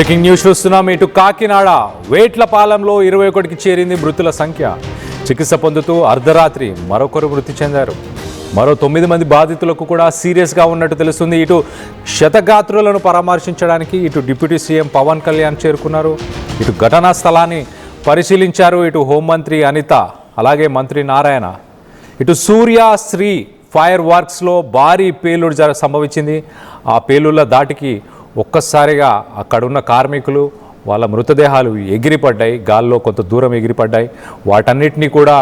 Breaking news చూస్తున్నాం. ఇటు కాకినాడ వేట్లపాలెంలో 21కి చేరింది మృతుల సంఖ్య. చికిత్స పొందుతూ అర్ధరాత్రి మరొకరు మృతి చెందారు. మరో 9 మంది బాధితులకు కూడా సీరియస్గా ఉన్నట్టు తెలుస్తుంది. ఇటు క్షతగాత్రులను పరామర్శించడానికి ఇటు డిప్యూటీ సీఎం పవన్ కళ్యాణ్ చేరుకున్నారు. ఇటు ఘటనా స్థలాన్ని పరిశీలించారు ఇటు హోంమంత్రి అనిత, అలాగే మంత్రి నారాయణ. ఇటు సూర్య శ్రీ ఫైర్ వర్క్స్లో భారీ పేలుడు సంభవించింది. ఆ పేలుళ్ల దాటికి ఒక్కసారిగా అక్కడున్న కార్మికులు వాళ్ళ మృతదేహాలు ఎగిరిపడ్డాయి, గాల్లో కొంత దూరం ఎగిరిపడ్డాయి. వాటన్నిటినీ కూడా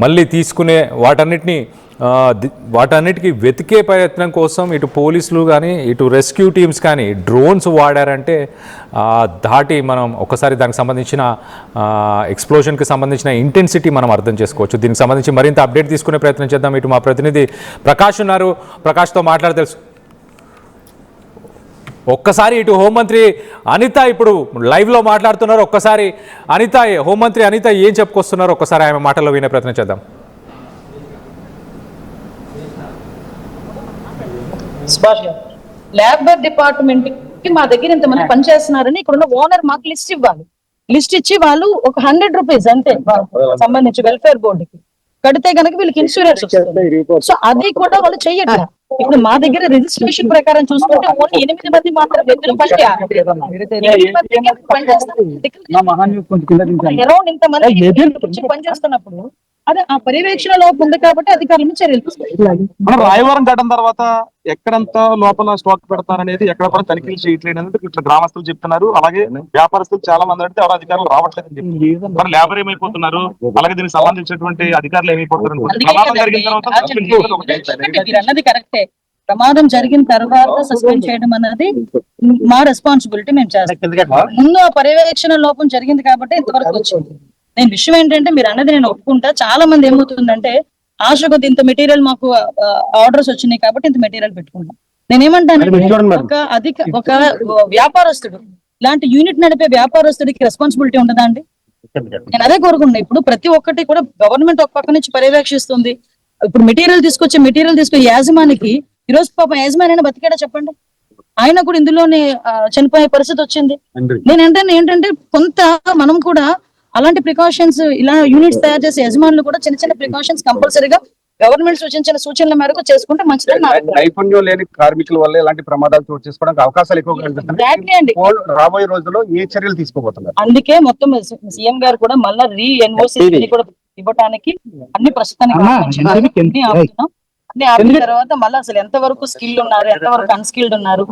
మళ్ళీ తీసుకునే వాటన్నిటికీ వెతికే ప్రయత్నం కోసం ఇటు పోలీసులు కానీ ఇటు రెస్క్యూ టీమ్స్ కానీ డ్రోన్స్ వాడారంటే దాటి మనం ఒకసారి దానికి సంబంధించిన ఎక్స్ప్లోజన్కి సంబంధించిన ఇంటెన్సిటీ మనం అర్థం చేసుకోవచ్చు. దీనికి సంబంధించి మరింత అప్డేట్ తీసుకునే ప్రయత్నం చేద్దాం. ఇటు మా ప్రతినిధి ప్రకాష్ ఉన్నారు, ప్రకాష్తో మాట్లాడి తెలుసు. ఒక్కసారి ఇటు హోంమంత్రి అనిత ఇప్పుడు లైవ్లో మాట్లాడుతున్నారు. ఒక్కసారి అనిత, హోంమంత్రి అనిత ఏం చెప్పుకొస్తున్నారు ఒక్కసారి ఆమె మాటల్లో వినే ప్రయత్నం చేద్దాం. లేబర్ డిపార్ట్మెంట్ కి మా దగ్గర ఇంతమంది పనిచేస్తున్నారని ఇక్కడ ఉన్న ఓనర్ మాకు లిస్ట్ ఇవ్వాలి. లిస్ట్ ఇచ్చి వాళ్ళు ఒక 100 రూపీస్ అంతే సంబంధించి వెల్ఫేర్ బోర్డుకి కడితే కనుక వీళ్ళకి ఇన్సూరెన్స్ వస్తుంది. సో అది కూడా వాళ్ళు చెయ్యట్లా. ఇప్పుడు మా దగ్గర రిజిస్ట్రేషన్ ప్రకారం చూసుకుంటే ఓన్లీ 8 మంది మాత్రం అరౌండ్ ఇంతమంది పనిచేస్తున్నప్పుడు అదే ఆ పర్యవేక్షణ లోపం ఉంది కాబట్టి అధికారుల మీద చర్యలు తీసుకుంటారు. రాయవరం ఘటన తర్వాత ఎక్కడంతా లోపల స్టాక్ పెడతారనేది ఎక్కడ కూడా తనిఖీలు చేయట్లేదు అనేది ఇట్లా గ్రామస్తులు చెప్తున్నారు. అలాగే వ్యాపారస్తులు చాలా మంది అంటే ఎవరు అధికారులు రావట్లేదని చెప్తున్నారు. మరి లేబర్ ఏమైపోతున్నారు, అలాగే దీనికి సంబంధించినటువంటి అధికారులు ఏమైపోతున్నారు? అన్నది కరెక్టే. ప్రమాదం జరిగిన తర్వాత సస్పెండ్ చేయడం అన్నది మా రెస్పాన్సిబిలిటీ, మేము చేస్తాం. ముందు ఆ పర్యవేక్షణ లోపం జరిగింది కాబట్టి ఇంతవరకు వచ్చింది. నేను విషయం ఏంటంటే మీరు అన్నది నేను ఒప్పుకుంటా. చాలా మంది ఏమవుతుందంటే ఆశ కొద్ది ఇంత మెటీరియల్ మాకు ఆర్డర్స్ వచ్చినాయి కాబట్టి ఇంత మెటీరియల్ పెట్టుకుంటాం. నేనేమంటాను, ఒక వ్యాపారస్తుడు ఇలాంటి యూనిట్ నడిపే వ్యాపారస్తుడికి రెస్పాన్సిబిలిటీ ఉండదా అండి? నేను అదే కోరుకుంటున్నా. ఇప్పుడు ప్రతి ఒక్కటి కూడా గవర్నమెంట్ ఒక పక్క నుంచి పర్యవేక్షిస్తుంది. ఇప్పుడు మెటీరియల్ తీసుకొచ్చే యాజమానికి ఈ రోజు పాపం యాజమాని అయినా బతికాడా చెప్పండి? ఆయన కూడా ఇందులోనే చనిపోయే పరిస్థితి వచ్చింది. ఏంటంటే కొంత మనం కూడా అలాంటి ప్రికాషన్స్, ఇలా యూనిట్స్ తయారు చేసే యజమానులు కూడా చిన్న చిన్న ప్రికాషన్స్ కంపల్సరీగా గవర్నమెంట్ సూచించిన సూచనల మేరకు చేసుకుంటే మంచిదని. నైపుణ్యం లేని కార్మికుల వల్ల ఇలాంటి ప్రమాదాలు చోటు చేసుకోవడానికి అవకాశాలు ఎక్కువగా కనిపిస్తున్నాయి. రాబోయే రోజుల్లో ఏ చర్యలు తీసుకోబోతున్నారు? అందుకే మొత్తం సీఎం గారు కూడా మళ్ళీ రీఎన్ఓసి కూడా ఇవ్వడానికి అన్ని ప్రస్తుతానికి ఆపుతున్నాం. ఆపిన తర్వాత మళ్ళీ అసలు ఎంత వరకు స్కిల్ ఉన్నారు, ఎంత వరకు అన్స్కిల్డ్ ఉన్నారు,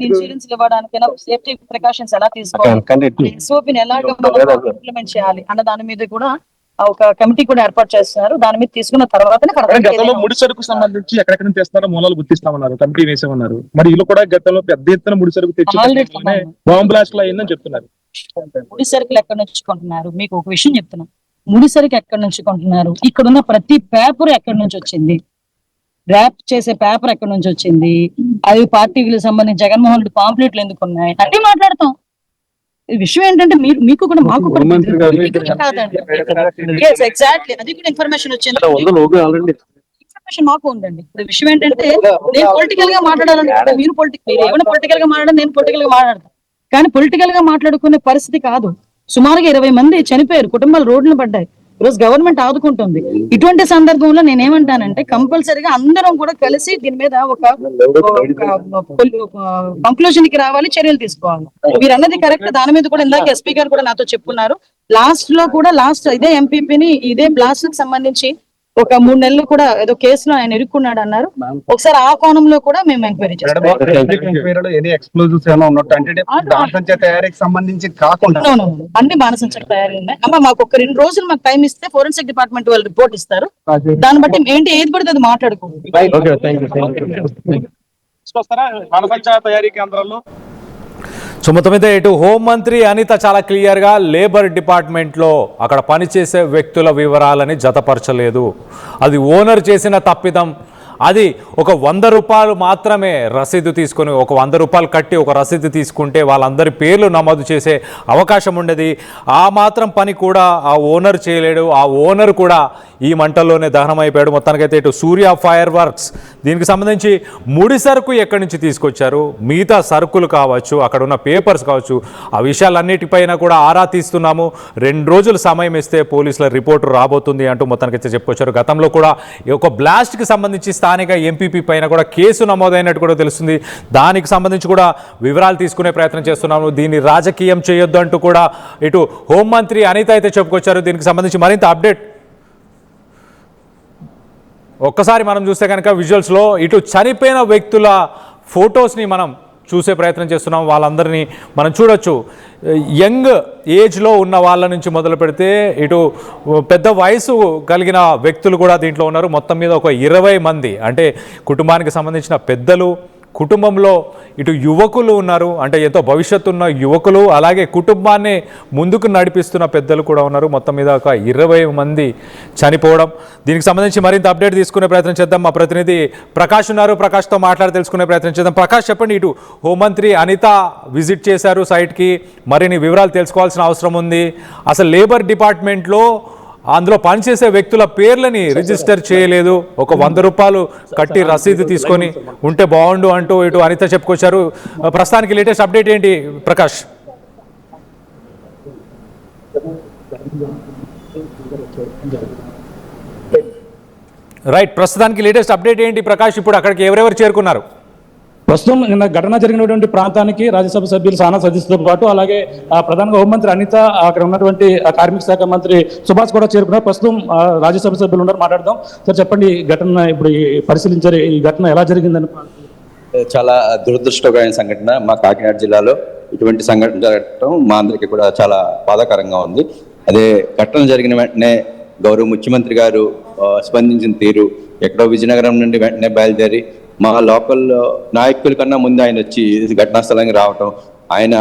ఇన్సూరెన్స్ ఇవ్వడానికైనా సేఫ్టీ ప్రికాషన్స్ ఎలా తీసుకోవాలి, ఎస్ఓపిని ఎలాగ ఇంప్లిమెంట్ చేయాలి అన్న దాని మీద కూడా ఒక కమిటీ కూడా ఏర్పాటు చేస్తున్నారు. దాని మీద తీసుకున్న తర్వాత ముడి సరుకు సంబంధించి ఎక్కడెక్కడ తెస్తారో మూలాలు గుర్తిస్తామన్నారు, కమిటీ వేసామన్నారు. మరి ఇల్లు కూడా గతంలో పెద్ద ఎత్తున ముడి సరుకు తెచ్చి బాంబ్ బ్లాస్ట్ లో అయిందని చెప్తున్నారు. ముడి సరుకులు ఎక్కడ నుంచి కొంటున్నారు? మీకు ఒక విషయం చెప్తున్నాం. ముడి సరుకు ఎక్కడి నుంచి కొంటున్నారు? ఇక్కడ ఉన్న ప్రతి పేపర్ ఎక్కడి నుంచి వచ్చింది, ర్యాప్ చేసే పేపర్ ఎక్కడి నుంచి వచ్చింది, అవి పార్టీలకు సంబంధించి జగన్మోహన్ రెడ్డి పాంప్లెట్లు ఎందుకు ఉన్నాయి అన్ని మాట్లాడతాం. విషయం ఏంటంటే మీకు కూడా మాకు ఎగ్జాక్ట్లీ అది కూడా ఇన్ఫర్మేషన్ వచ్చింది, ఇన్ఫర్మేషన్ మాకు ఉందండి. ఇప్పుడు విషయం ఏంటంటే నేను పొలిటికల్ గా మాట్లాడాలంటే మీరు ఏమైనా పొలిటికల్ గా మాట్లాడాలి, నేను పొలిటికల్ గా మాట్లాడతాను. కానీ పొలిటికల్ గా మాట్లాడుకునే పరిస్థితి కాదు. సుమారుగా 20 మంది చనిపోయారు, కుటుంబాలు రోడ్లు పడ్డాయి. ఈరోజు గవర్నమెంట్ ఆదుకుంటుంది. ఇటువంటి సందర్భంలో నేనేమంటానంటే కంపల్సరీగా అందరం కూడా కలిసి దీని మీద ఒక కంక్లూజన్ కి రావాలి, చర్యలు తీసుకోవాలి. మీరు అన్నది కరెక్ట్. దాని మీద కూడా ఇందాక ఎస్పీ గారు కూడా నాతో చెప్పున్నారు. లాస్ట్ ఇదే ఎంపీపీని ఇదే బ్లాస్ట్ కి సంబంధించి ఒక 3 నెలలు కూడా ఏదో కేసులో ఆయన ఇరుక్కున్నాడు అన్నారు. ఒకసారి ఆ కోణంలో కూడా మేము ఎంక్వైరీ చేస్తాం. అన్ని బాణసంచ తయారీ ఉన్నాయి. అమ్మ మాకు ఒక 2 రోజులు మాకు టైం ఇస్తే ఫోరెన్సిక్ డిపార్ట్మెంట్ వాళ్ళు రిపోర్ట్ ఇస్తారు. దాన్ని బట్టి ఏంటి ఏది పడితే అది మాట్లాడుకోండి. మొత్తం మీద ఇటు హోంమంత్రి అనిత చాలా క్లియర్గా లేబర్ డిపార్ట్మెంట్లో అక్కడ పనిచేసే వ్యక్తుల వివరాలని జతపరచలేదు. అది ఓనర్ చేసిన తప్పిదం అది ఒక 100 రూపాయలు మాత్రమే రసీదు తీసుకొని ఒక 100 రూపాయలు కట్టి ఒక రసీదు తీసుకుంటే వాళ్ళందరి పేర్లు నమోదు చేసే అవకాశం ఉండేది. ఆ మాత్రం పని కూడా ఆ ఓనర్ చేయలేడు. ఆ ఓనర్ కూడా ఈ మంటల్లోనే దహనమైపోయాడు. మొత్తానికైతే ఇటు సూర్య ఫైర్ వర్క్స్ దీనికి సంబంధించి ముడి సరుకు ఎక్కడి నుంచి తీసుకొచ్చారు, మిగతా సరుకులు కావచ్చు, అక్కడ ఉన్న పేపర్స్ కావచ్చు, ఆ విషయాలన్నిటిపైన కూడా ఆరా తీస్తున్నాము. 2 రోజులు సమయం ఇస్తే పోలీసుల రిపోర్టు రాబోతుంది అంటూ మొత్తానికైతే చెప్పుకొచ్చారు. గతంలో కూడా ఈ ఒక బ్లాస్ట్కి సంబంధించి స్థానిక ఎంపీపీ పైన కూడా కేసు నమోదైనట్టు కూడా తెలుస్తుంది. దానికి సంబంధించి కూడా వివరాలు తీసుకునే ప్రయత్నం చేస్తున్నాము. దీన్ని రాజకీయం చేయొద్దు అంటూ కూడా ఇటు హోంమంత్రి అనిత అయితే చెప్పుకొచ్చారు. దీనికి సంబంధించి మరింత అప్డేట్ ఒక్కసారి మనం చూస్తే కనుక విజువల్స్లో ఇటు చనిపోయిన వ్యక్తుల ఫొటోస్ని మనం చూసే ప్రయత్నం చేస్తున్నాం. వాళ్ళందరినీ మనం చూడొచ్చు. యంగ్ ఏజ్లో ఉన్న వాళ్ళ నుంచి మొదలు పెడితే ఇటు పెద్ద వయసు కలిగిన వ్యక్తులు కూడా దీంట్లో ఉన్నారు. మొత్తం మీద ఒక 20 మంది, అంటే కుటుంబానికి సంబంధించిన పెద్దలు, కుటుంబంలో ఇటు యువకులు ఉన్నారు, అంటే ఎంతో భవిష్యత్తు ఉన్న యువకులు, అలాగే కుటుంబాన్ని ముందుకు నడిపిస్తున్న పెద్దలు కూడా ఉన్నారు. మొత్తం మీద ఒక 20 మంది చనిపోవడం. దీనికి సంబంధించి మరింత అప్డేట్ తీసుకునే ప్రయత్నం చేద్దాం. మా ప్రతినిధి ప్రకాష్ ఉన్నారు, ప్రకాష్తో మాట్లాడి తెలుసుకునే ప్రయత్నం చేద్దాం. ప్రకాష్, చెప్పండి, ఇటు హోంమంత్రి అనిత విజిట్ చేశారు సైట్కి, మరిన్ని వివరాలు తెలుసుకోవాల్సిన అవసరం ఉంది. అసలు లేబర్ డిపార్ట్మెంట్లో అందులో పనిచేసే వ్యక్తుల పేర్లని రిజిస్టర్ చేయలేదు, ఒక 100 రూపాయలు కట్టి రసీదు తీసుకొని ఉంటే బాగుండు అంటూ ఇటు అనిత చెప్పుకొచ్చారు. ప్రస్తుతానికి లేటెస్ట్ అప్డేట్ ఏంటి ప్రకాష్? రైట్, ప్రస్తుతానికి లేటెస్ట్ అప్డేట్ ఏంటి ప్రకాష్? ఇప్పుడు అక్కడికి ఎవరెవరు చేరుకున్నారు? ప్రస్తుతం నిన్న ఘటన జరిగినటువంటి ప్రాంతానికి రాజ్యసభ సభ్యులు సానా సతీష్తో పాటు అలాగే ప్రధానంగా హోంమంత్రి అనిత, అక్కడ ఉన్నటువంటి కార్మిక శాఖ మంత్రి సుభాష్ కూడా చేరుకున్నారు. ప్రస్తుతం రాజ్యసభ సభ్యులు ఉన్నారు, మాట్లాడదాం. సార్, చెప్పండి, ఘటన ఇప్పుడు పరిశీలించారు, ఈ ఘటన ఎలా జరిగిందని? చాలా దురదృష్టకరమైన సంఘటన. మా కాకినాడ జిల్లాలో ఇటువంటి సంఘటన జరగడం మా అందరికీ కూడా చాలా బాధాకరంగా ఉంది. అదే ఘటన జరిగిన వెంటనే గౌరవ ముఖ్యమంత్రి గారు స్పందించిన తీరు, ఎక్కడో విజయనగరం నుండి వెంటనే బయలుదేరి మా లోకల్ నాయకుల కన్నా ముందు ఆయన వచ్చి ఘటనా స్థలానికి రావటం, ఆయన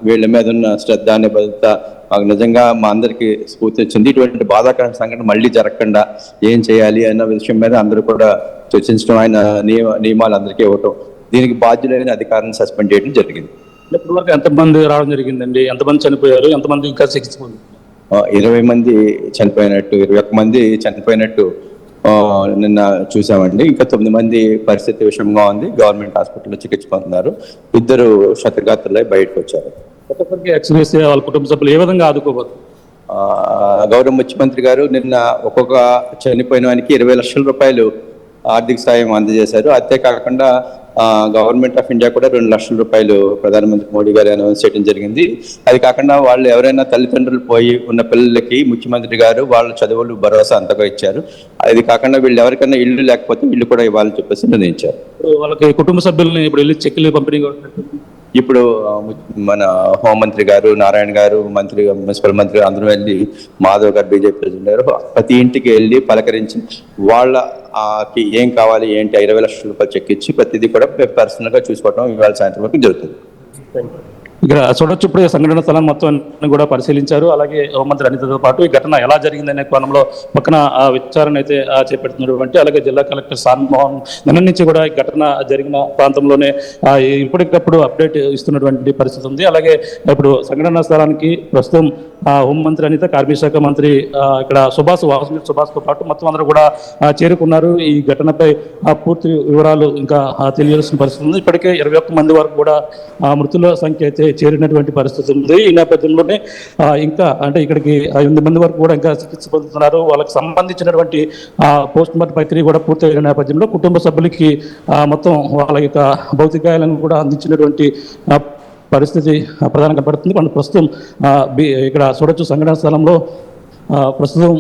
వీళ్ళ మీద ఉన్న శ్రద్ధ నిబద్ధత మాకు నిజంగా మా అందరికీ స్ఫూర్తి వచ్చింది. ఇటువంటి బాధాకరమైన సంఘటన మళ్ళీ జరగకుండా ఏం చేయాలి అన్న విషయం మీద అందరూ కూడా చర్చించడం, ఆయన నియమాలు అందరికీ ఇవ్వటం, దీనికి బాధ్యులైన అధికారులను సస్పెండ్ చేయడం జరిగింది. ఇప్పటివరకు ఎంతమంది రావడం జరిగిందండి? ఎంతమంది చనిపోయారు? ఎంతమంది ఇంకా చికిత్స పొందారు? 20 మంది చనిపోయినట్టు, 21 మంది చనిపోయినట్టు నిన్న చూసామండి. ఇంకా 9 మంది పరిస్థితి విషమంగా ఉంది, గవర్నమెంట్ హాస్పిటల్లో చికిత్స పొందుతున్నారు. 2 క్షతగాత్రులై బయటకు వచ్చారు. వాళ్ళ కుటుంబ సభ్యులు ఏ విధంగా ఆదుకోబోతున్నారు? గౌరవ ముఖ్యమంత్రి గారు నిన్న ఒక్కొక్క చనిపోయిన వానికి 20 లక్షల రూపాయలు ఆర్థిక సాయం అందజేశారు. అంతేకాకుండా గవర్నమెంట్ ఆఫ్ ఇండియా కూడా 2 లక్షల రూపాయలు ప్రధానమంత్రి మోడీ గారు అనౌన్స్ చేయడం జరిగింది. అది కాకుండా వాళ్ళు ఎవరైనా తల్లిదండ్రులు పోయి ఉన్న పిల్లలకి ముఖ్యమంత్రి గారు వాళ్ళ చదువులు భరోసా అంతగా ఇచ్చారు. అది కాకుండా వీళ్ళు ఎవరికైనా ఇల్లు లేకపోతే ఇల్లు కూడా ఇవ్వాలని చెప్పేసి నిర్ణయించారు. వాళ్ళకి కుటుంబ సభ్యులని ఇప్పుడు వెళ్ళి చెక్కులు పంపిణీ ఇప్పుడు మన హోంమంత్రి గారు, నారాయణ గారు, మంత్రి, మున్సిపల్ మంత్రి అందరూ వెళ్ళి, మాధవ్ గారు బీజేపీ ప్రెసిడెంట్ గారు ప్రతి ఇంటికి వెళ్ళి పలకరించి వాళ్ళకి ఏం కావాలి ఏంటి 20 లక్షల రూపాయలు చెక్ ఇచ్చి ప్రతిదీ కూడా పర్సనల్ గా చూసుకోవడం ఇవాళ సాయంత్రం వరకు జరుగుతుంది. ఇక్కడ చూడొచ్చు, ఇప్పుడు సంఘటన స్థలాన్ని మొత్తం కూడా పరిశీలించారు. అలాగే హోంమంత్రి అనితతో పాటు ఈ ఘటన ఎలా జరిగిందనే కోణంలో పక్కన విచారణ అయితే చేపడుతున్నటువంటి, అలాగే జిల్లా కలెక్టర్ సాన్మోహన్ నిన్న నుంచి కూడా ఈ ఘటన జరిగిన ప్రాంతంలోనే ఇప్పటికప్పుడు అప్డేట్ ఇస్తున్నటువంటి పరిస్థితి ఉంది. అలాగే ఇప్పుడు సంఘటన స్థలానికి ప్రస్తుతం హోంమంత్రి అనిత, కార్మిక శాఖ మంత్రి ఇక్కడ సుభాష్తో పాటు మొత్తం అందరూ కూడా చేరుకున్నారు. ఈ ఘటనపై పూర్తి వివరాలు ఇంకా తెలియాల్సిన పరిస్థితి ఉంది. ఇప్పటికే 21 మంది వరకు కూడా మృతుల సంఖ్య అయితే చేరినటువంటి పరిస్థితి ఉంది. ఈ నేపథ్యంలోనే ఇంకా అంటే ఇక్కడికి 8 మంది వరకు కూడా ఇంకా చికిత్స పొందుతున్నారు. వాళ్ళకి సంబంధించినటువంటి పోస్ట్ మార్టం ప్రక్రియ కూడా పూర్తయిన నేపథ్యంలో కుటుంబ సభ్యులకి మొత్తం వాళ్ళ యొక్క భౌతికాయాలను కూడా అందించినటువంటి పరిస్థితి ప్రధానంగా కనపడుతుంది. మనం ప్రస్తుతం ఇక్కడ చూడొచ్చు, సంఘటన స్థలంలో ప్రస్తుతం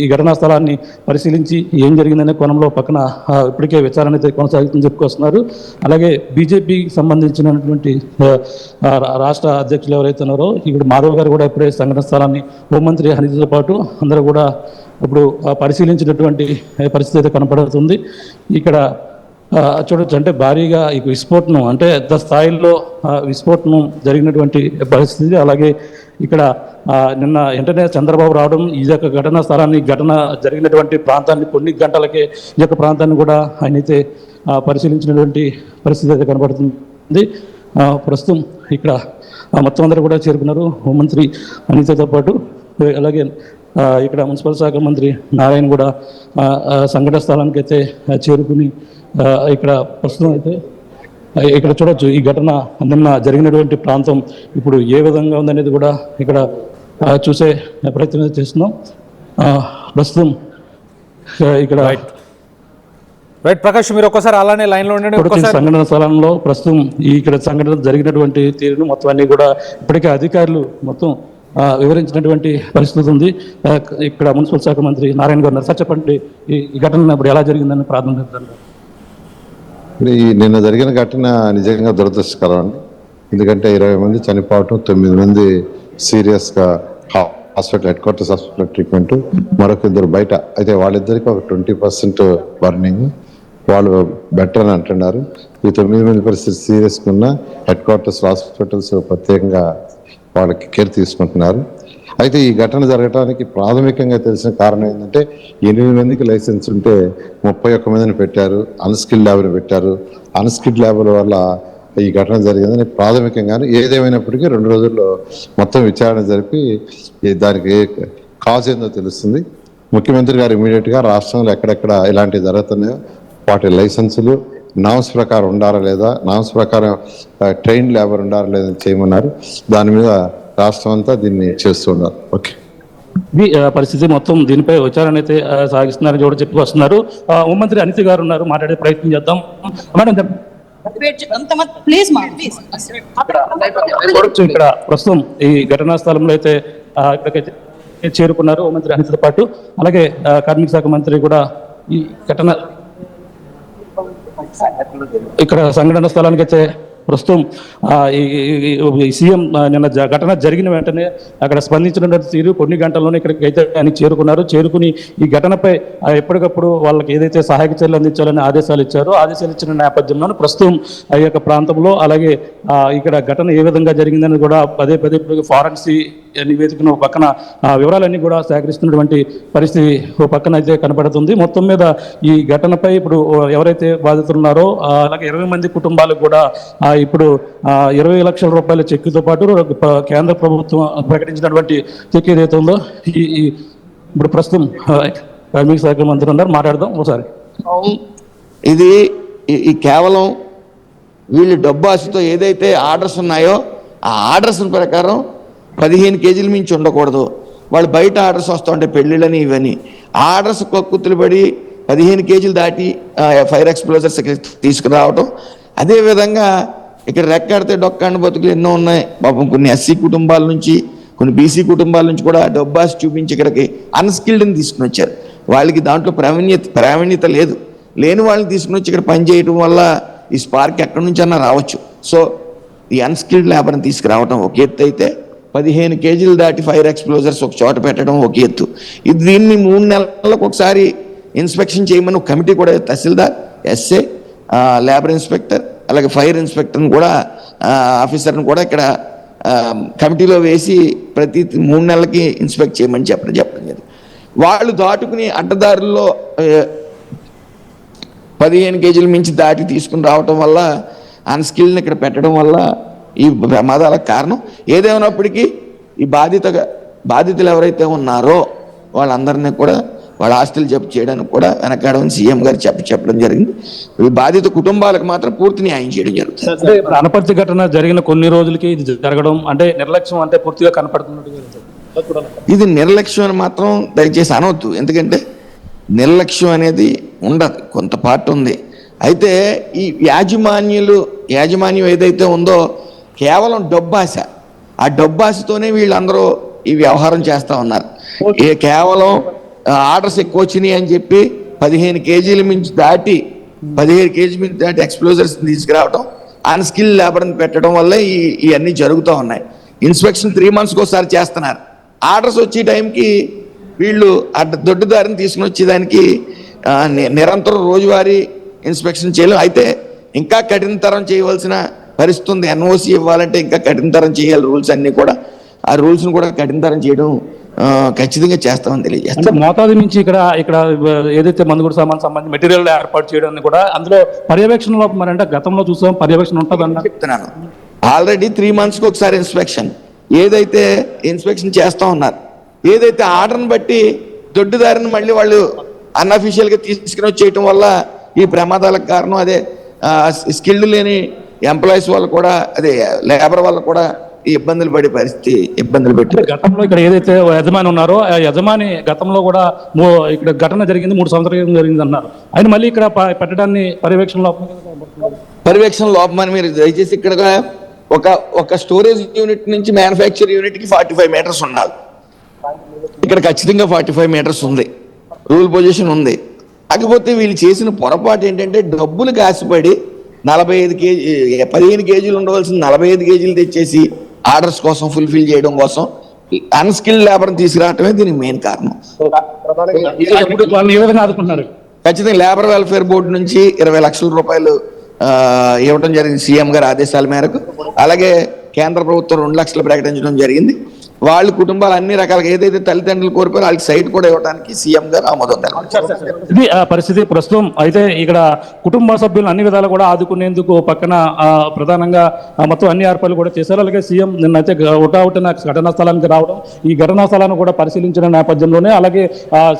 ఈ ఘటనా స్థలాన్ని పరిశీలించి ఏం జరిగిందనే కోణంలో పక్కన ఇప్పటికే విచారణ అయితే కొనసాగుతుందని చెప్పుకొస్తున్నారు. అలాగే బీజేపీకి సంబంధించినటువంటి రాష్ట్ర అధ్యక్షులు ఎవరైతే ఉన్నారో ఇక్కడ మాధవ్ గారు కూడా ఇప్పుడే సంఘటన స్థలాన్ని హోంమంత్రి అనితతో పాటు అందరూ కూడా ఇప్పుడు పరిశీలించినటువంటి పరిస్థితి అయితే కనపడుతుంది. ఇక్కడ చూడొచ్చు, అంటే భారీగా ఈ విస్ఫోటనం, అంటే పెద్ద స్థాయిలో విస్ఫోటనం జరిగినటువంటి పరిస్థితి. అలాగే ఇక్కడ నిన్న వెంటనే చంద్రబాబు రావడం ఈ యొక్క ఘటనా స్థలాన్ని ఘటన జరిగినటువంటి ప్రాంతాన్ని కొన్ని గంటలకే ఈ యొక్క ప్రాంతాన్ని కూడా ఆయన అయితే పరిశీలించినటువంటి పరిస్థితి అయితే కనబడుతుంది. ప్రస్తుతం ఇక్కడ మొత్తం అందరూ కూడా చేరుకున్నారు. హోంమంత్రి అనితతో పాటు అలాగే ఇక్కడ మున్సిపల్ శాఖ మంత్రి నారాయణ కూడా సంఘటన స్థలానికి అయితే చేరుకుని ఇక్కడ ప్రస్తుతం అయితే ఇక్కడ చూడొచ్చు ఈ ఘటన నిన్న జరిగినటువంటి ప్రాంతం ఇప్పుడు ఏ విధంగా ఉందనేది కూడా ఇక్కడ చూసే ప్రయత్నం చేస్తున్నాం. ప్రస్తుతం ఇక్కడ రైట్ ప్రకాష్, మీరు ఒక్కసారి అలానే లైన్లో ఉండండి. సంఘటన స్థలంలో ప్రస్తుతం ఇక్కడ సంఘటన జరిగినటువంటి తీరును మొత్తం అన్ని కూడా ఇప్పటికే అధికారులు మొత్తం వివరించినటువంటి పరిస్థితి ఉంది. ఇక్కడ మున్సిపల్ శాఖ మంత్రి నారాయణ గారు సార్ చెప్పండి, ఈ ఘటన ఇప్పుడు ఎలా జరిగిందని ప్రారంభించారు. ఈ నిన్న జరిగిన ఘటన నిజంగా దురదృష్టకరం అండి. ఎందుకంటే 20 మంది చనిపోవటం, 9 మంది సీరియస్గా hospital head quarters hospital treatment, మరొక 2 బయట. అయితే వాళ్ళిద్దరికి ఒక 20% బర్నింగ్, వాళ్ళు బెటర్ అని అంటున్నారు. ఈ 9 మంది పరిస్థితి సీరియస్గా ఉన్న హెడ్ క్వార్టర్స్ హాస్పిటల్స్ ప్రత్యేకంగా వాళ్ళకి కేర్ తీసుకుంటున్నారు. అయితే ఈ ఘటన జరగడానికి ప్రాథమికంగా తెలిసిన కారణం ఏంటంటే 8 మందికి లైసెన్స్ ఉంటే 31 మందిని పెట్టారు, అన్స్కిల్డ్ ల్యాబ్ని పెట్టారు. అన్స్కిల్డ్ ల్యాబ్ల వల్ల ఈ ఘటన జరిగిందని ప్రాథమికంగానే, ఏదేమైనప్పటికీ 2 రోజుల్లో మొత్తం విచారణ జరిపి దానికి కాజ్ ఏందో తెలుస్తుంది. ముఖ్యమంత్రి గారు ఇమీడియట్గా రాష్ట్రంలో ఎక్కడెక్కడ ఇలాంటివి జరుగుతున్నాయో వాటి లైసెన్సులు నామ్స్ ప్రకారం ఉండారా లేదా, నామ్స్ ప్రకారం ట్రైన్ లేబర్ ఉండారా లేదని చేయమన్నారు. దాని మీద రాష్ట్రం అంతా దీన్ని చేస్తున్నారు. ఓకే, పరిస్థితి మొత్తం దీనిపై విచారణ అయితే సాగిస్తున్నారని కూడా చెప్పి వస్తున్నారు. హోంమంత్రి అనిత గారు ఉన్నారు, మాట్లాడే ప్రయత్నం చేద్దాం. మేడం ఇక్కడ ప్రస్తుతం ఈ ఘటనా స్థలంలో అయితే ఇక్కడికైతే చేరుకున్నారు హోంమంత్రి అనితతో పాటు, అలాగే కార్మిక శాఖ మంత్రి కూడా ఈ ఘటన ఇక్కడ సంఘటన స్థలానికి అయితే ప్రస్తుతం సీఎం నిన్న ఘటన జరిగిన వెంటనే అక్కడ స్పందించినటువంటి తీరు కొన్ని గంటల్లోనే ఇక్కడికి అయితే ఆయన చేరుకుని ఈ ఘటనపై ఎప్పటికప్పుడు వాళ్ళకి ఏదైతే సహాయక చర్యలు అందించాలని ఆదేశాలు ఇచ్చారో, ఆదేశాలు ఇచ్చిన నేపథ్యంలో ప్రస్తుతం ఆ యొక్క ప్రాంతంలో అలాగే ఇక్కడ ఘటన ఏ విధంగా జరిగిందని కూడా పదే ఫారెన్సీ నివేదికను పక్కన వివరాలన్నీ కూడా సేకరిస్తున్నటువంటి పరిస్థితి ఓ పక్కన అయితే కనబడుతుంది. మొత్తం మీద ఈ ఘటనపై ఇప్పుడు ఎవరైతే బాధితులు ఉన్నారో అలాగే 20 మంది కుటుంబాలకు కూడా ఇప్పుడు 20 లక్షల రూపాయల చెక్కుతో పాటు కేంద్ర ప్రభుత్వం ప్రకటించినటువంటి చెక్ ఏదైతే ఉందో ఇప్పుడు ప్రస్తుతం కార్మిక శాఖ మంత్రి ఉన్నారు, మాట్లాడదాం ఒకసారి. ఇది ఈ కేవలం వీళ్ళు డబ్బు ఆశతో ఏదైతే ఆర్డర్స్ ఉన్నాయో ఆ ఆర్డర్స్ ప్రకారం 15 కేజీల మించి ఉండకూడదు. వాళ్ళు బయట ఆర్డర్స్ వస్తూ ఉంటాయి, పెళ్ళిళ్ళని ఇవన్నీ. ఆర్డర్స్ కక్కుతులు పడి 15 కేజీలు దాటి ఫైర్ ఎక్స్ప్లోజర్స్ తీసుకురావటం. అదేవిధంగా ఇక్కడ రెక్కాడితే డొక్కాండి బతుకులు ఎన్నో ఉన్నాయి పాపం. కొన్ని ఎస్సీ కుటుంబాల నుంచి, కొన్ని బీసీ కుటుంబాల నుంచి కూడా డబ్బాసి చూపించి ఇక్కడికి అన్స్కిల్డ్ని తీసుకుని వచ్చారు. వాళ్ళకి దాంట్లో ప్రావీణ్యత లేని వాళ్ళని తీసుకుని వచ్చి ఇక్కడ పని చేయడం వల్ల ఈ స్పార్క్ ఎక్కడి నుంచి అన్నా రావచ్చు. సో ఈ అన్స్కిల్డ్ లేబర్ని తీసుకురావడం ఒక ఎత్తు అయితే, 15 కేజీలు దాటి ఫైర్ ఎక్స్ప్లోజర్స్ ఒక చోట పెట్టడం ఒక ఎత్తు. దీన్ని 3 నెలలకు ఒకసారి ఇన్స్పెక్షన్ చేయమని ఒక కమిటీ కూడా, తహసీల్దార్, ఎస్ఏ, లేబర్ ఇన్స్పెక్టర్ అలాగే ఫైర్ ఇన్స్పెక్టర్ని కూడా ఆఫీసర్ని కూడా ఇక్కడ కమిటీలో వేసి ప్రతి 3 నెలలకి ఇన్స్పెక్ట్ చేయమని చెప్పడం జరిగింది. వాళ్ళు దాటుకుని అడ్డదారుల్లో 15 కేజీల మించి దాటి తీసుకుని రావటం వల్ల, అన్స్కిల్డ్ని ఇక్కడ పెట్టడం వల్ల ఈ ప్రమాదాలకు కారణం. ఏదేమైనప్పటికీ ఈ బాధితులు ఎవరైతే ఉన్నారో వాళ్ళందరినీ కూడా వాళ్ళ ఆస్తులు జప్తు చేయడానికి కూడా వెనకాడమని సీఎం గారు చెప్పడం జరిగింది. ఈ బాధిత కుటుంబాలకు మాత్రం పూర్తి న్యాయం చేయడం జరుగుతుంది. అనపర్తి ఘటన జరిగిన కొన్ని రోజులకి ఇది జరగడం అంటే నిర్లక్ష్యం అంటే పూర్తిగా కనపడుతున్నట్టు. ఇది నిర్లక్ష్యం అని మాత్రం దయచేసి అనవద్దు, ఎందుకంటే నిర్లక్ష్యం అనేది ఉండదు, కొంత పార్ట్ ఉంది. అయితే ఈ యాజమాన్యం ఏదైతే ఉందో కేవలం డబ్బాశ, ఆ డబ్బాశతోనే వీళ్ళందరూ ఈ వ్యవహారం చేస్తూ ఉన్నారు. కేవలం ఆర్డర్స్ ఎక్కువ వచ్చినాయి అని చెప్పి 15 కేజీల మించి దాటి 17 కేజీ మించి దాటి ఎక్స్ప్లోజర్స్ తీసుకురావడం, అన్స్కిల్ లేబర్ని పెట్టడం వల్ల ఇవన్నీ జరుగుతూ ఉన్నాయి. ఇన్స్పెక్షన్ 3 monthsకి ఒకసారి చేస్తున్నారు. ఆర్డర్స్ వచ్చే టైంకి వీళ్ళు దొడ్డుదారిని తీసుకుని వచ్చేదానికి నిరంతరం రోజువారీ ఇన్స్పెక్షన్ చేయలేం. అయితే ఇంకా కఠినతరం చేయవలసిన పరిస్థితి ఉంది. ఎన్ఓసి ఇవ్వాలంటే ఇంకా కఠినతరం చేయాలి రూల్స్ అన్నీ కూడా. ఆ రూల్స్ను కూడా కఠినతరం చేయడం ఖచ్చితంగా చేస్తామని తెలియజేస్తాం. అంటే మోతాదు నుంచి ఇక్కడ ఏదైతే మందుగుడు సామాన్ సంబంధించి మెటీరియల్ ఏర్పాటు చేయడానికి కూడా అందులో పర్యవేక్షణ లోపం మరి అంటే గతంలో చూసాం పర్యవేక్షణ ఉంటుందన్న చెప్తున్నాను. ఆల్రెడీ 3 monthsకి ఒకసారి ఇన్స్పెక్షన్ ఏదైతే ఇన్స్పెక్షన్ చేస్తా ఉన్నారు, ఏదైతే ఆర్డర్ని బట్టి దొడ్డుదారిని మళ్ళీ వాళ్ళు అన్అఫీషియల్గా తీసుకుని వచ్చేయటం వల్ల ఈ ప్రమాదాలకు కారణం అదే. స్కిల్డ్ లేని ఎంప్లాయీస్ వాళ్ళు కూడా అదే లేబర్ వాళ్ళు కూడా ఈ ఇబ్బందులు పడే పరిస్థితి, ఇబ్బందులు పెట్టి గతంలో ఇక్కడ ఏదైతే యజమాని ఉన్నారో ఆ యజమాని గతంలో కూడా ఇక్కడ ఘటన జరిగింది 3 సంవత్సరాల జరిగింది అన్నారు. ఆయన మళ్ళీ ఇక్కడ పెట్టడాన్ని పర్యవేక్షణ లోపం అని మీరు దయచేసి ఇక్కడ ఒక స్టోరేజ్ యూనిట్ నుంచి మ్యానుఫ్యాక్చర్ యూనిట్కి 45 meters ఉండాలి. ఇక్కడ ఖచ్చితంగా 45 meters ఉంది, రూల్ పొజిషన్ ఉంది. కాకపోతే వీళ్ళు చేసిన పొరపాటు ఏంటంటే డబ్బులు కాసిపడి 15 kgs ఉండవలసిన 45 kgs తెచ్చేసి ఆర్డర్స్ కోసం ఫుల్ఫిల్ చేయడం కోసం అన్స్కిల్డ్ లేబర్ని తీసుకురావటమే దీనికి మెయిన్ కారణం. ఖచ్చితంగా లేబర్ వెల్ఫేర్ బోర్డు నుంచి 20 లక్షల రూపాయలు ఇవ్వడం జరిగింది సీఎం గారి ఆదేశాల మేరకు. అలాగే కేంద్ర ప్రభుత్వం 2 లక్షలు ప్రకటించడం జరిగింది. వాళ్ళ కుటుంబాలు అన్ని రకాలుగా ఏదైతే తల్లిదండ్రులు కోరిపోయారో వాళ్ళకి సైట్ కూడా ఇవ్వడానికి సీఎం గారు ఆమోదం తెలిపారు. ఇది పరిస్థితి ప్రస్తుతం. అయితే ఇక్కడ కుటుంబ సభ్యులు అన్ని విధాలు కూడా ఆదుకునేందుకు పక్కన ప్రధానంగా మొత్తం అన్ని ఏర్పాట్లు కూడా చేశారు. అలాగే సీఎం నిన్నైతే ఒకటిన ఘటనా స్థలానికి రావడం, ఈ ఘటనా స్థలాన్ని కూడా పరిశీలించిన నేపథ్యంలోనే అలాగే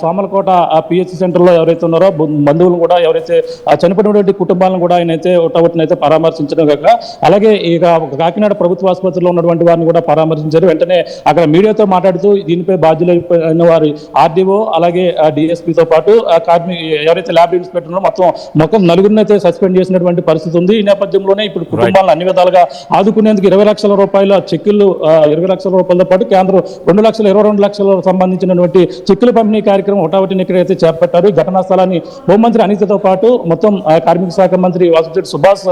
సోమలకోట పిహెచ్ సెంటర్లో ఎవరైతే ఉన్నారో బంధువులు కూడా ఎవరైతే చనిపోయినటువంటి కుటుంబాలను కూడా ఆయన అయితే ఒకటినైతే పరామర్శించడం కాక అలాగే ఇక కాకినాడ ప్రభుత్వ ఆసుపత్రిలో ఉన్నటువంటి వారిని కూడా పరామర్శించారు. వెంటనే అక్కడ మీడియాతో మాట్లాడుతూ దీనిపై బాధ్యులైన వారి ఆర్డీఓ అలాగే డిఎస్పీతో పాటు ఎవరైతే ల్యాబ్ ఇన్స్పెక్టర్ ఉన్నారో మొత్తం 4 అయితే సస్పెండ్ చేసినటువంటి పరిస్థితి ఉంది. ఈ నేపథ్యంలోనే ఇప్పుడు కుటుంబాలను అన్ని విధాలుగా ఆదుకునేందుకు 20 లక్షల రూపాయల చెక్కులు 20 లక్షల రూపాయలతో పాటు కేంద్రం 22 లక్షలకు సంబంధించినటువంటి చెక్కుల పంపిణీ కార్యక్రమం ఒకటిని ఇక్కడైతే చేపట్టారు. ఘటనా స్థలాన్ని హోంమంత్రి అనితతో పాటు మొత్తం కార్మిక శాఖ మంత్రి వాసుదేవ్ సుభాష్,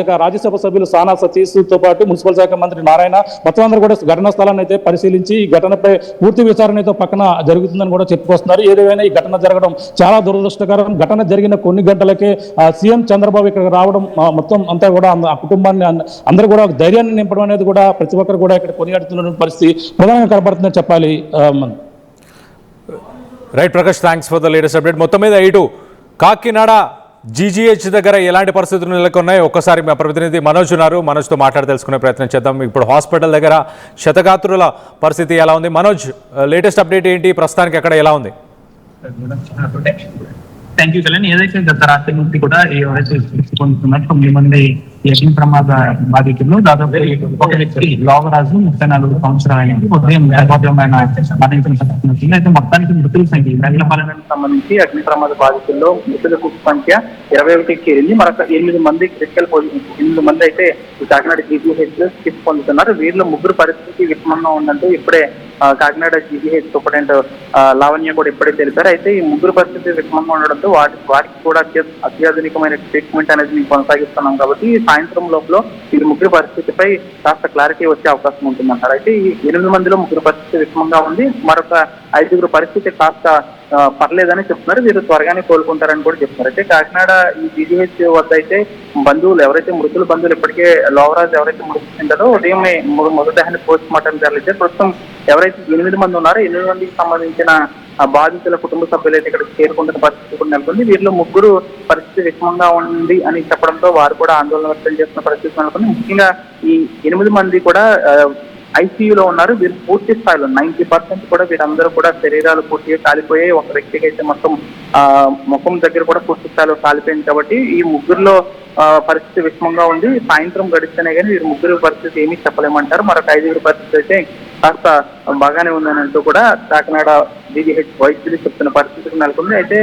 ఇక రాజ్యసభ సభ్యులు సానా సతీష్ తో పాటు మున్సిపల్ శాఖ మంత్రి నారాయణ మొత్తం అందరూ కూడా ఘటనా స్థలాన్ని అయితే పరిశీలించి ఈ ఘటనపై పూర్తి విచారణ అయితే పక్కన జరుగుతుందని కూడా చెప్పుకొస్తున్నారు. ఏదేమైనా ఈ ఘటన జరగడం చాలా దురదృష్టకరం. ఘటన జరిగిన కొన్ని గంటలకే సీఎం చంద్రబాబు ఇక్కడ రావడం మొత్తం అంతా కూడా ఆ కుటుంబాన్ని అందరూ కూడా ధైర్యాన్ని నింపడం అనేది కూడా ప్రతి ఒక్కరు కూడా ఇక్కడ కొనియాడుతున్న పరిస్థితి ప్రధానంగా కనబడుతుందని చెప్పాలి. Right Prakash, thanks for the latest update. మొత్తం మీద ఇటు కాకినాడ జీజీహెచ్ దగ్గర ఎలాంటి పరిస్థితులు నెలకొన్నాయి ఒక్కసారి మా ప్రతినిధి మనోజ్ ఉన్నారు, మనోజ్తో మాట్లాడి తెలుసుకునే ప్రయత్నం చేద్దాం. ఇప్పుడు హాస్పిటల్ దగ్గర క్షతగాత్రుల పరిస్థితి ఎలా ఉంది? మనోజ్, లేటెస్ట్ అప్డేట్ ఏంటి? ప్రస్తుతానికి అక్కడ ఎలా ఉంది? Thank you Kalyan. ఏదైతే గత రాత్రి నుంచి కూడా ఎవరైతే పొందుతున్నారు 9 మంది అగ్ని ప్రమాద బాధితులు, దాదాపు ఒక వ్యక్తి లోవరాజు 34 సంవత్సరాలైంది ఉదయం ఆయన మరణించిన సంఘటన. అయితే మొత్తానికి మృతుల సంఖ్య రంగపాలెంకి సంబంధించి అగ్ని ప్రమాద బాధితుల్లో మృతుల సంఖ్య 21కి చేరింది. మరొక 8 మంది క్రిటికల్ పొజిషన్, 8 మంది అయితే కాకినాడ జీజీహెచ్ లో చికిత్స పొందుతున్నారు. వీరిలో 3 పరిస్థితి విషమంగా ఉందంటూ ఇప్పుడే కాకినాడ జీజీహెచ్ సూపరింటెండెంట్ లావణ్య కూడా ఇప్పుడే తెలిపారు. అయితే ఈ 3 పరిస్థితి విషమంగా ఉండడంతో వాటికి కూడా అత్యాధునికమైన ట్రీట్మెంట్ అనేది మేము కొనసాగిస్తున్నాం. కాబట్టి సాయంత్రం లోపల ఈ 3 పరిస్థితిపై కాస్త క్లారిటీ వచ్చే అవకాశం ఉంటుందంటారు. అయితే ఈ 8 మందిలో 3 పరిస్థితి విషమంగా ఉంది, మరొక 5 పరిస్థితి కాస్త పర్లేదని చెప్తున్నారు. వీరు త్వరగానే కోలుకుంటారని కూడా చెప్తున్నారు. అయితే కాకినాడ ఈ జీజీహెచ్ వద్ద అయితే బంధువులు ఎవరైతే మృతుల బంధువులు ఇప్పటికే లోవరాజు ఎవరైతే మృతి చెందారో ఉదయమే మృతదేహాన్ని పోస్ట్ మార్టం తరలించారు. ప్రస్తుతం ఎవరైతే 8 మంది ఉన్నారో 8 మందికి సంబంధించిన బాధితుల కుటుంబ సభ్యులు అయితే ఇక్కడ చేరుకుంటున్న పరిస్థితి కూడా నెలకొంది. వీరిలో 3 పరిస్థితి విషమంగా ఉంది అని చెప్పడంతో వారు కూడా ఆందోళన వ్యక్తం చేస్తున్న పరిస్థితి నెలకొంది. ముఖ్యంగా ఈ 8 మంది కూడా ఐసీయూలో ఉన్నారు. వీరు పూర్తి స్థాయిలో 90% కూడా వీరందరూ కూడా శరీరాలు పూర్తిగా కాలిపోయాయి. ఒక వ్యక్తికి అయితే మొత్తం ముఖం దగ్గర కూడా పూర్తి స్థాయిలో కాలిపోయింది. కాబట్టి ఈ 3లో పరిస్థితి విషమంగా ఉంది. సాయంత్రం గడిస్తేనే కానీ వీరు 3 పరిస్థితి ఏమీ చెప్పలేమంటారు. మరొక 5 పరిస్థితి అయితే కాస్త బాగానే ఉందని అంటూ కూడా కాకినాడ జీజీహెచ్ వైసీపీ చెప్తున్న పరిస్థితి నెలకొంది. అయితే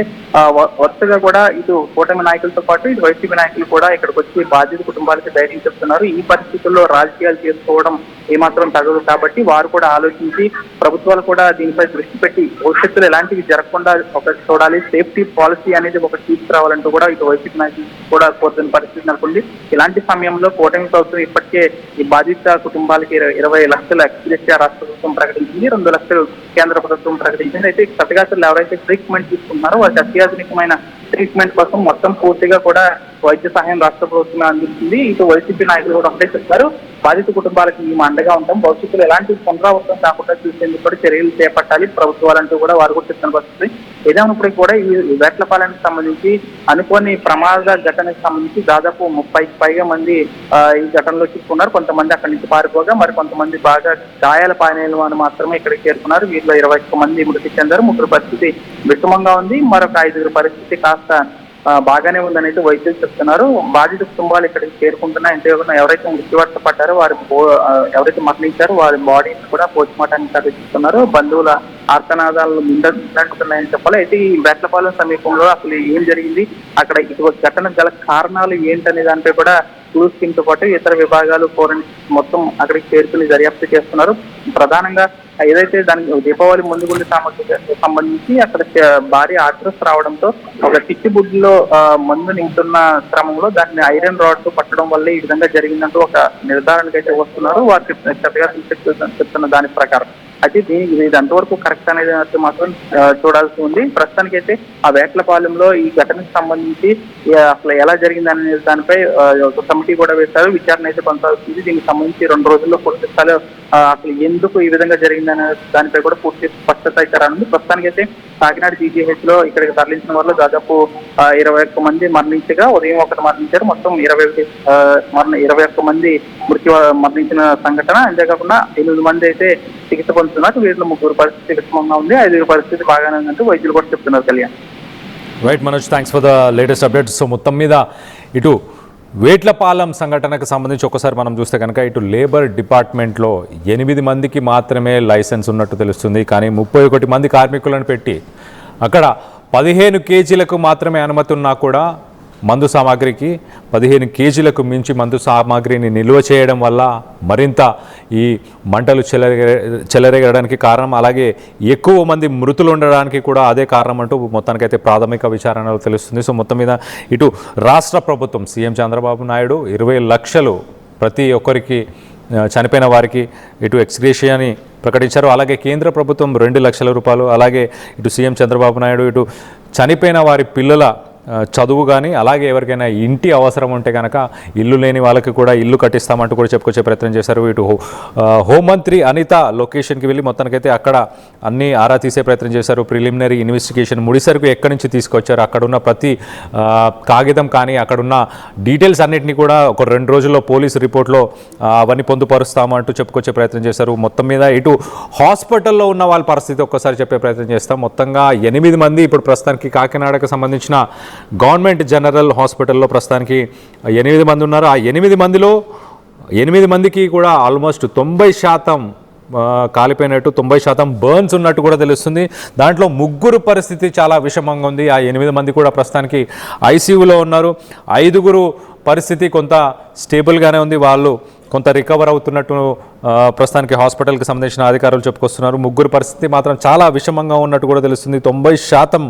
వరుసగా కూడా ఇటు కూటమి నాయకులతో పాటు ఇటు వైసీపీ నాయకులు కూడా ఇక్కడికి వచ్చి బాధిత కుటుంబాలకి ధైర్యం చెప్తున్నారు. ఈ పరిస్థితుల్లో రాజకీయాలు చేసుకోవడం ఏమాత్రం తగదు కాబట్టి వారు కూడా ఆలోచించి ప్రభుత్వాలు కూడా దీనిపై దృష్టి పెట్టి భవిష్యత్తులో ఎలాంటివి జరగకుండా ఒకటి చూడాలి, సేఫ్టీ పాలసీ అనేది ఒకటి తీసుకురావాలంటూ కూడా ఇటు వైసీపీ నాయకులు కూడా కోరుతున్న పరిస్థితి నెలకొంది. ఇలాంటి సమయంలో కూటమి ప్రభుత్వం ఇప్పటికే ఈ బాధిత కుటుంబాలకి 20 లక్షల ఎక్స్గ్రేషియా రాష్ట్ర ప్రభుత్వం ప్రకటించింది, 2 లక్షలు కేంద్ర ప్రభుత్వం ప్రకటించింది. అయితే క్షతగాత్రులు ఎవరైతే ట్రీట్మెంట్ తీసుకున్నారో వారికి అత్యాధునికమైన ట్రీట్మెంట్ కోసం మొత్తం పూర్తిగా కూడా వైద్య సహాయం రాష్ట్ర ప్రభుత్వం అందిస్తుంది. ఇటు వైసీపీ నాయకులు కూడా ఒకటే చెప్తారు, బాధిత కుటుంబాలకు మేము అండగా ఉంటాం. భవిష్యత్తులో ఎలాంటి పునరావృతం కాకుండా చూసేందుకు కూడా చర్యలు చేపట్టాలి ప్రభుత్వాలంటూ కూడా వారు కూడా చెప్తున్న పరిస్థితి. ఏదైనప్పటికీ కూడా ఈ వేట్లపాలెంకి సంబంధించి అనుకోని ప్రమాద ఘటనకు సంబంధించి దాదాపు 30కి పైగా మంది ఈ ఘటనలో చిక్కుకున్నారు. కొంతమంది అక్కడి నుంచి పారిపోగా మరి కొంతమంది బాగా గాయాల పానీయాలు అని మాత్రమే ఇక్కడికి చేరుకున్నారు. వీరిలో 21 మంది మృతి చెందారు. 3 పరిస్థితి విషమంగా ఉంది. మరొక 5 పరిస్థితి కాస్త బాగానే ఉందని అయితే వైద్యులు చెప్తున్నారు. బాధిత కుటుంబాలు ఇక్కడికి చేరుకుంటున్నా ఇంతేకాకుండా ఎవరైతే మృత్యువార్త పడ్డారో వారి ఎవరైతే మరణించారో వారి బాడీని కూడా పోస్ట్ మార్టానికి తరలిస్తున్నారు. బంధువుల ఆర్తనాదాలు ముందుతున్నాయని చెప్పాలి. అయితే ఈ వేట్లపాలెం సమీపంలో అసలు ఏం జరిగింది, అక్కడ ఇటువంటి ఘటన గల కారణాలు ఏంటనే దానిపై కూడా క్లూస్ టీమ్ తో పాటు ఇతర విభాగాలు ఫోరెన్సిక్ మొత్తం అక్కడికి చేరుకుని దర్యాప్తు చేస్తున్నారు. ప్రధానంగా ఏదైతే దానికి దీపావళి ముందుగుండి సామగ్రికి సంబంధించి అక్కడ భారీ ఆక్రోశం రావడంతో ఒక చిచ్చుబుడ్డిలో మందు నింపుతున్న క్రమంలో దాన్ని ఐరన్ రాడ్ తో పట్టడం వల్ల ఈ విధంగా జరిగిందంటూ ఒక నిర్ధారణకు అయితే వస్తున్నారు. వారికి చెప్తున్న దాని ప్రకారం అయితే ఇది ఎంతవరకు కరెక్ట్ అనేది మాత్రం చూడాల్సి ఉంది. ప్రస్తుతానికైతే ఆ వేట్లపాలెంలో ఈ ఘటనకు సంబంధించి అసలు ఎలా జరిగింది అనే దానిపై ఒక కమిటీ కూడా వేశారు. విచారణ అయితే కొనసాగుతుంది. దీనికి సంబంధించి 2 రోజుల్లో పూర్తి స్థాయిలో అసలు ఎందుకు ఈ విధంగా జరిగిందనే దానిపై కూడా పూర్తి స్పష్టత అయితే రానుంది. ప్రస్తుతానికైతే కాకినాడ జీజీహెచ్ లో ఇక్కడికి తరలించిన వాళ్ళు దాదాపు 21 మంది మరణించగా ఉదయం 1 మరణించారు. మొత్తం 21 మంది మరణించిన సంఘటన. అంతేకాకుండా 8 మంది అయితే చికిత్స పొందుతున్నారు. వీటిలో 3 పరిస్థితి విషమంగా ఉంది, 5 పరిస్థితి బాగానే ఉందంటూ వైద్యులు కూడా చెప్తున్నారు. Kalyan. Right Manoj, thanks for the latest updates. So మొత్తం మీద ఇటు వేట్లపాలెం సంఘటనకు సంబంధించి ఒకసారి మనం చూస్తే కనుక ఇటు లేబర్ డిపార్ట్మెంట్లో 8 మందికి మాత్రమే లైసెన్స్ ఉన్నట్టు తెలుస్తుంది. కానీ 31 మంది కార్మికులను పెట్టి అక్కడ 15 కేజీలకు మాత్రమే అనుమతి ఉన్నా కూడా మందు సామాగ్రికి 15 కేజీలకు మించి మందు సామాగ్రిని నిల్వ చేయడం వల్ల మరింత ఈ మంటలు చెలరేగడానికి కారణం, అలాగే ఎక్కువ మంది మృతులు ఉండడానికి కూడా అదే కారణం అంటూ మొత్తానికైతే ప్రాథమిక విచారణలో తెలుస్తుంది. సో మొత్తం మీద ఇటు రాష్ట్ర ప్రభుత్వం సీఎం చంద్రబాబు నాయుడు 20 లక్షలు ప్రతి ఒక్కరికి చనిపోయిన వారికి ఇటు ఎక్స్గ్రేషియాని ప్రకటించారు. అలాగే కేంద్ర ప్రభుత్వం 2 లక్షల రూపాయలు, అలాగే ఇటు సీఎం చంద్రబాబు నాయుడు ఇటు చనిపోయిన వారి పిల్లల చదువు కానీ అలాగే ఎవరికైనా ఇంటి అవసరం ఉంటే కనుక ఇల్లు లేని వాళ్ళకి కూడా ఇల్లు కట్టిస్తామంటూ కూడా చెప్పుకొచ్చే ప్రయత్నం చేశారు. ఇటు హోంమంత్రి అనిత లొకేషన్కి వెళ్ళి మొత్తానికైతే అక్కడ అన్ని ఆరా తీసే ప్రయత్నం చేశారు. ప్రిలిమినరీ ఇన్వెస్టిగేషన్ ముడిసరుకు ఎక్కడి నుంచి తీసుకొచ్చారు, అక్కడున్న ప్రతి కాగితం కానీ అక్కడున్న డీటెయిల్స్ అన్నింటినీ కూడా ఒక 2 రోజుల్లో పోలీసు రిపోర్ట్లో అవన్నీ పొందుపరుస్తామంటూ చెప్పుకొచ్చే ప్రయత్నం చేశారు. మొత్తం మీద ఇటు హాస్పిటల్లో ఉన్న వాళ్ళ పరిస్థితి ఒక్కసారి చెప్పే ప్రయత్నం చేస్తాం. మొత్తంగా 8 మంది ఇప్పుడు ప్రస్తుతానికి కాకినాడకు సంబంధించిన గవర్నమెంట్ జనరల్ హాస్పిటల్లో ప్రస్తుతానికి 8 మంది ఉన్నారు. ఆ 8 మందిలో 8 మందికి కూడా ఆల్మోస్ట్ 90% కాలిపోయినట్టు, 90% బర్న్స్ ఉన్నట్టు కూడా తెలుస్తుంది. దాంట్లో 3 పరిస్థితి చాలా విషమంగా ఉంది. ఆ 8 మంది కూడా ప్రస్తుతానికి ఐసీయూలో ఉన్నారు. 5 పరిస్థితి కొంత స్టేబుల్గానే ఉంది, వాళ్ళు కొంత రికవర్ అవుతున్నట్టు ప్రస్తుతానికి హాస్పిటల్కి సంబంధించిన అధికారులు చెప్పుకొస్తున్నారు. 3 పరిస్థితి మాత్రం చాలా విషమంగా ఉన్నట్టు కూడా తెలుస్తుంది. 90%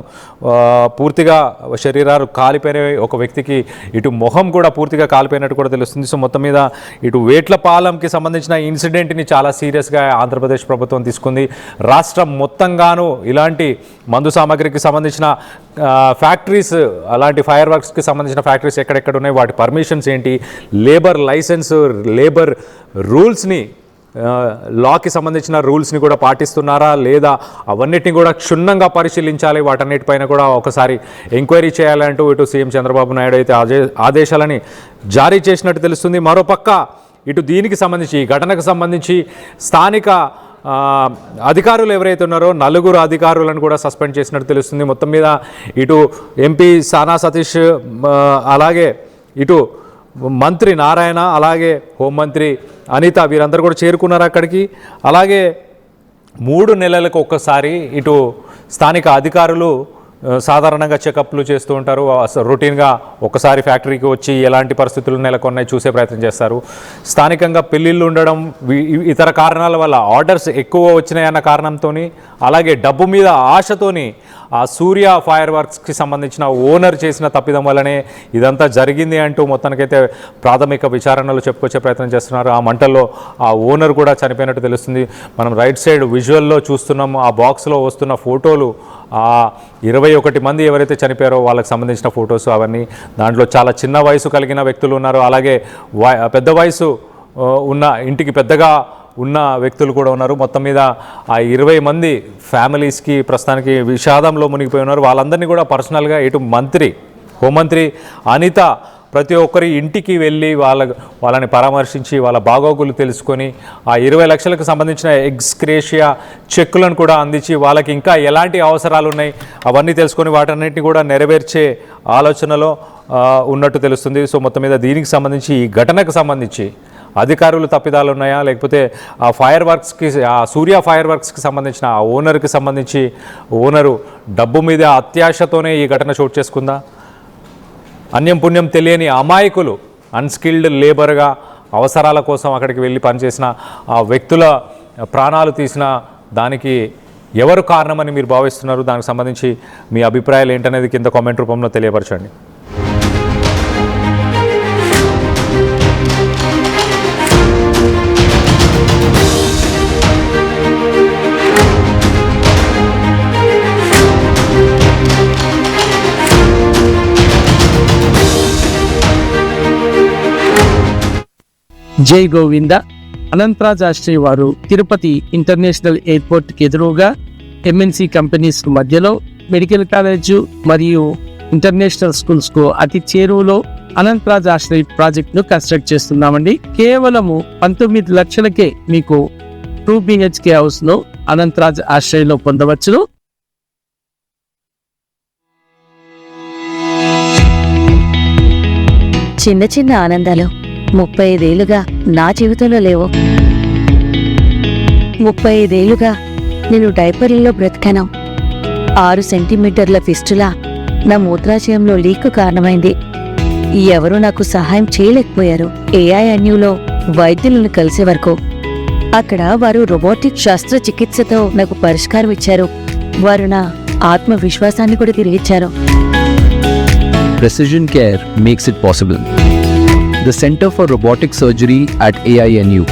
పూర్తిగా శరీరాలు కాలిపోయిన ఒక వ్యక్తికి ఇటు మొహం కూడా పూర్తిగా కాలిపోయినట్టు కూడా తెలుస్తుంది. సో మొత్తం మీద ఇటు వేట్లపాలెంకి సంబంధించిన ఇన్సిడెంట్ని చాలా సీరియస్గా ఆంధ్రప్రదేశ్ ప్రభుత్వం తీసుకుంది. రాష్ట్రం మొత్తంగాను ఇలాంటి మందు సామాగ్రికి సంబంధించిన ఫ్యాక్టరీస్, అలాంటి ఫైర్ వర్క్స్కి సంబంధించిన ఫ్యాక్టరీస్ ఎక్కడెక్కడ ఉన్నాయి, వాటి పర్మిషన్స్ ఏంటి, లేబర్ లైసెన్స్, లేబర్ రూల్స్ని, లాకి సంబంధించిన రూల్స్ని కూడా పాటిస్తున్నారా లేదా అవన్నిటిని కూడా క్షుణ్ణంగా పరిశీలించాలి, వాటన్నిటిపైన కూడా ఒకసారి ఎంక్వైరీ చేయాలంటూ ఇటు సీఎం చంద్రబాబు నాయుడు అయితే ఆదేశాలని జారీ చేసినట్టు తెలుస్తుంది. మరోపక్క ఇటు దీనికి సంబంధించి, ఈ ఘటనకు సంబంధించి స్థానిక అధికారులు ఎవరైతే ఉన్నారో 4 అధికారులను కూడా సస్పెండ్ చేసినట్టు తెలుస్తుంది. మొత్తం మీద ఇటు ఎంపీ సానా సతీష్, అలాగే ఇటు మంత్రి నారాయణ, అలాగే హోంమంత్రి అనిత, వీరందరూ కూడా చేరుకున్నారు అక్కడికి. అలాగే 3 నెలలకు ఒక్కసారి ఇటు స్థానిక అధికారులు సాధారణంగా చెకప్లు చేస్తూ ఉంటారు. రొటీన్గా ఒకసారి ఫ్యాక్టరీకి వచ్చి ఎలాంటి పరిస్థితులు నెలకొన్నాయి చూసే ప్రయత్నం చేస్తారు. స్థానికంగా పెళ్ళిళ్ళు ఉండడం, ఇతర కారణాల వల్ల ఆర్డర్స్ ఎక్కువ వచ్చినాయన్న కారణంతో, అలాగే డబ్బు మీద ఆశతోని ఆ సూర్య ఫైర్ వర్క్స్కి సంబంధించిన ఓనర్ చేసిన తప్పిదం వల్లనే ఇదంతా జరిగింది అంటూ మొత్తానికైతే ప్రాథమిక విచారణలో చెప్పుకొచ్చే ప్రయత్నం చేస్తున్నారు. ఆ మంటల్లో ఆ ఓనర్ కూడా చనిపోయినట్టు తెలుస్తుంది. మనం రైట్ సైడ్ విజువల్లో చూస్తున్నాము, ఆ బాక్స్లో వస్తున్న ఫోటోలు ఆ 21 మంది ఎవరైతే చనిపోయారో వాళ్ళకి సంబంధించిన ఫొటోస్ అవన్నీ. దాంట్లో చాలా చిన్న వయసు కలిగిన వ్యక్తులు ఉన్నారు, అలాగే పెద్ద వయసు ఉన్న ఇంటికి పెద్దగా ఉన్న వ్యక్తులు కూడా ఉన్నారు. మొత్తం మీద ఆ 20 మంది ఫ్యామిలీస్కి ప్రస్తుతానికి విషాదంలో మునిగిపోయి ఉన్నారు. వాళ్ళందరినీ కూడా పర్సనల్గా ఇటు హోంమంత్రి అనిత ప్రతి ఒక్కరి ఇంటికి వెళ్ళి వాళ్ళని పరామర్శించి వాళ్ళ బాగోగులు తెలుసుకొని ఆ 20 లక్షలకు సంబంధించిన ఎక్స్గ్రేషియా చెక్కులను కూడా అందించి వాళ్ళకి ఇంకా ఎలాంటి అవసరాలు ఉన్నాయి అవన్నీ తెలుసుకొని వాటన్నిటిని కూడా నెరవేర్చే ఆలోచనలో ఉన్నట్టు తెలుస్తుంది. సో మొత్తం మీద దీనికి సంబంధించి ఈ ఘటనకు సంబంధించి అధికారులు తప్పిదాలు ఉన్నాయా, లేకపోతే ఆ ఫైర్ వర్క్స్కి ఆ సూర్య ఫైర్ వర్క్స్కి సంబంధించిన ఆ ఓనర్కి సంబంధించి ఓనరు డబ్బు మీద అత్యాశతోనే ఈ ఘటన చోటు చేసుకుందా, అన్యం పుణ్యం తెలియని అమాయకులు అన్స్కిల్డ్ లేబర్గా అవసరాల కోసం అక్కడికి వెళ్ళి పనిచేసిన ఆ వ్యక్తుల ప్రాణాలు తీసిన దానికి ఎవరు కారణమని మీరు భావిస్తున్నారు? దానికి సంబంధించి మీ అభిప్రాయాలు ఏంటనేది కింద కామెంట్ రూపంలో తెలియపరచండి. జై గోవింద. అనంతరాజ్ ఆశ్రయ్ వారు తిరుపతి ఇంటర్నేషనల్ ఎయిర్పోర్ట్కి ఎదురుగా ఎంఎన్సి కంపెనీస్ మధ్యలో మెడికల్ కాలేజు మరియు ఇంటర్నేషనల్ స్కూల్స్కు అతి చేరువలో అనంతరాజ్ ఆశ్రయ్ ప్రాజెక్ట్ను కన్స్ట్రక్ట్ చేస్తున్నామండి. కేవలము 19 లక్షలకే మీకు 2 BHK హౌస్ను అనంతరాజ్ ఆశ్రయ్లో పొందవచ్చును. చిన్న చిన్న ఆనందాలు 35 ఏళ్లుగా నా జీవితంలో లేవు. 35 ఏళ్లుగా నేను డైపర్లలో బ్రతికాను. 6 సెంటీమీటర్ల ఫిస్టులా నా మూత్రాశయంలో లీక్ కారణమైంది. ఎవరూ నాకు సహాయం చేయలేకపోయారు. AINUలో వైద్యులను కలిసే వరకు అక్కడ వారు రోబోటిక్ శస్త్రచికిత్సతో నాకు పరిష్కారం ఇచ్చారు. వారు నా ఆత్మవిశ్వాసాన్ని కూడా తిరిగిచ్చారు. Precision care makes it possible. The Center for Robotic Surgery at AINU.